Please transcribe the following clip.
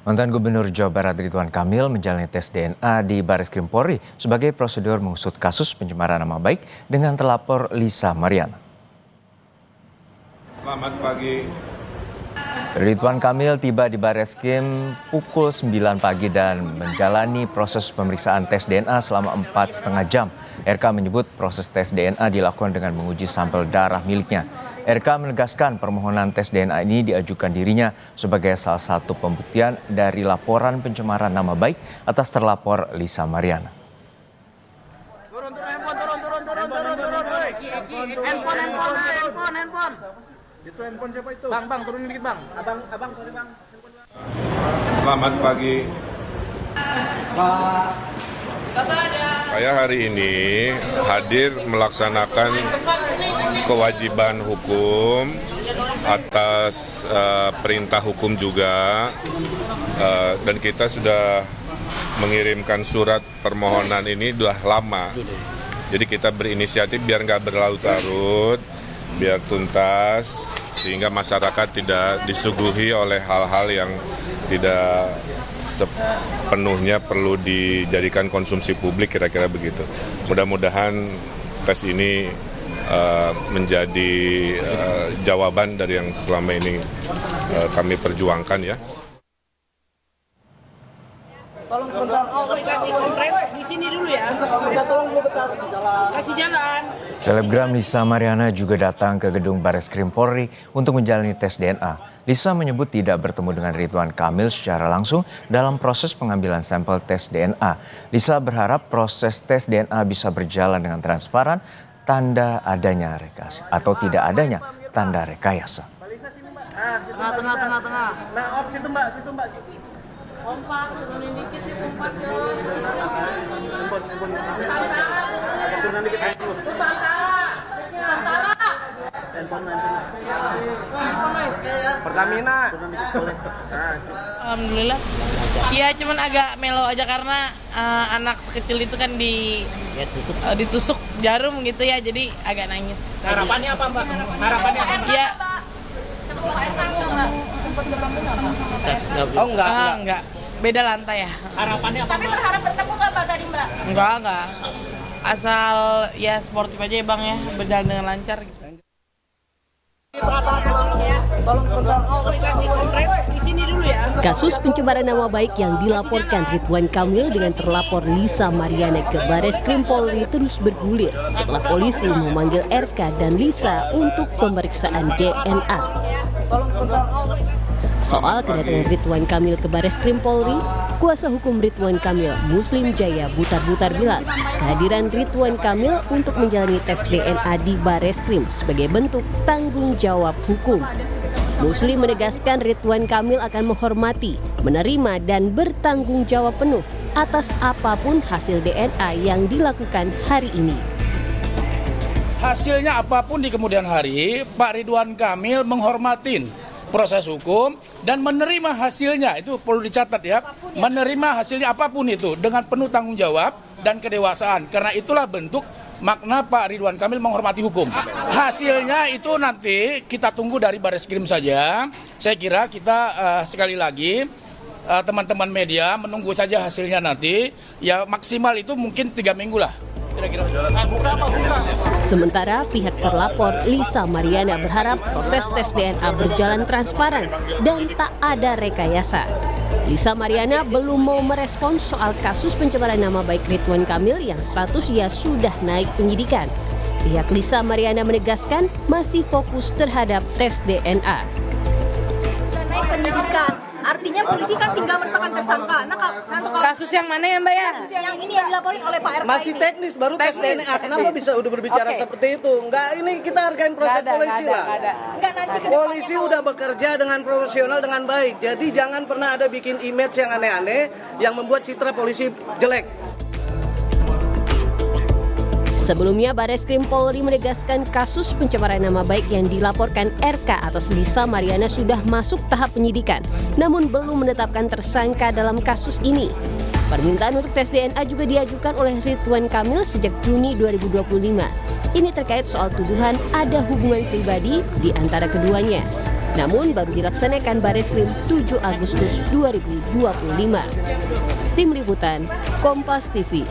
Mantan Gubernur Jawa Barat Ridwan Kamil menjalani tes DNA di Bareskrim Polri sebagai prosedur mengusut kasus pencemaran nama baik dengan terlapor Lisa Mariana. Selamat pagi. Ridwan Kamil tiba di Bareskrim pukul 9 pagi dan menjalani proses pemeriksaan tes DNA selama 4,5 jam. RK menyebut proses tes DNA dilakukan dengan menguji sampel darah miliknya. RK menegaskan permohonan tes DNA ini diajukan dirinya sebagai salah satu pembuktian dari laporan pencemaran nama baik atas terlapor Lisa Mariana. Handphone. Itu handphone siapa itu? Bang, turunin dikit bang. Abang, sorry bang. Selamat pagi. Pak. Saya hari ini hadir melaksanakan kewajiban hukum atas perintah hukum juga, dan kita sudah mengirimkan surat permohonan ini sudah lama. Jadi kita berinisiatif biar nggak berlarut-larut, biar tuntas, sehingga masyarakat tidak disuguhi oleh hal-hal yang tidak sepenuhnya perlu dijadikan konsumsi publik, kira-kira begitu. Mudah-mudahan tes ini menjadi jawaban dari yang selama ini kami perjuangkan ya. Tolong sebentar. Kasih kompres di sini dulu ya. Kita tolong dulu bentar, Kasih jalan. Selebgram Lisa Mariana juga datang ke gedung Bareskrim Polri untuk menjalani tes DNA. Lisa menyebut tidak bertemu dengan Ridwan Kamil secara langsung dalam proses pengambilan sampel tes DNA. Lisa berharap proses tes DNA bisa berjalan dengan transparan, tanda adanya rekayasa atau tidak adanya tanda rekayasa. Tengah. Nah, situ mbak. Kompas, turunin dikit sih kompas ya. Turunin dikit. Nusantara. Pertamina. Alhamdulillah. Ya cuman agak melo aja karena anak kecil itu kan ditusuk jarum gitu ya, jadi agak nangis. Harapannya apa mbak? Ya. Oh enggak. Beda lantai ya. Harapannya apa? Tapi berharap bertemu nggak Mbak tadi Mbak? Enggak. Asal ya sportif aja ya Bang ya, berjalan dengan lancar gitu. Tolong sebentar. Kasih kompres di sini dulu ya. Kasus pencemaran nama baik yang dilaporkan Ridwan Kamil dengan terlapor Lisa Mariana ke Bareskrim Polri terus bergulir setelah polisi memanggil RK dan Lisa untuk pemeriksaan DNA. Tolong sebentar. Soal kedatangan Ridwan Kamil ke Bareskrim Polri, kuasa hukum Ridwan Kamil, Muslim Jaya Butar bilang kehadiran Ridwan Kamil untuk menjalani tes DNA di Bareskrim sebagai bentuk tanggung jawab hukum. Muslim menegaskan Ridwan Kamil akan menghormati, menerima dan bertanggung jawab penuh atas apapun hasil DNA yang dilakukan hari ini. Hasilnya apapun di kemudian hari, Pak Ridwan Kamil menghormatin proses hukum dan menerima hasilnya, itu perlu dicatat ya, menerima hasilnya apapun itu dengan penuh tanggung jawab dan kedewasaan, karena itulah bentuk makna Pak Ridwan Kamil menghormati hukum. Hasilnya itu nanti kita tunggu dari Bareskrim saja. Saya kira kita sekali lagi teman-teman media menunggu saja hasilnya nanti, ya maksimal itu mungkin 3 minggu lah. Sementara pihak terlapor Lisa Mariana berharap proses tes DNA berjalan transparan dan tak ada rekayasa. Lisa Mariana belum mau merespons soal kasus pencemaran nama baik Ridwan Kamil yang statusnya sudah naik penyidikan. Pihak Lisa Mariana menegaskan masih fokus terhadap tes DNA. Sudah naik penyidikan. Artinya polisi kan tinggal menetapkan tersangka. Kasus yang mana ya Mbak ya? Yang ini yang dilaporin oleh Pak RK Masih ini. teknis, baru tes DNA. Kenapa bisa udah berbicara seperti itu? Enggak, ini kita hargain proses polisi lah. Enggak, nanti ke Polisi udah bekerja dengan profesional, dengan baik. Jadi jangan pernah ada bikin image yang aneh-aneh yang membuat citra polisi jelek. Sebelumnya, Bareskrim Polri menegaskan kasus pencemaran nama baik yang dilaporkan RK atas Lisa Mariana sudah masuk tahap penyidikan, namun belum menetapkan tersangka dalam kasus ini. Permintaan untuk tes DNA juga diajukan oleh Ridwan Kamil sejak Juni 2025. Ini terkait soal tuduhan ada hubungan pribadi di antara keduanya. namun baru dilaksanakan Bareskrim 7 Agustus 2025. Tim Liputan, Kompas TV.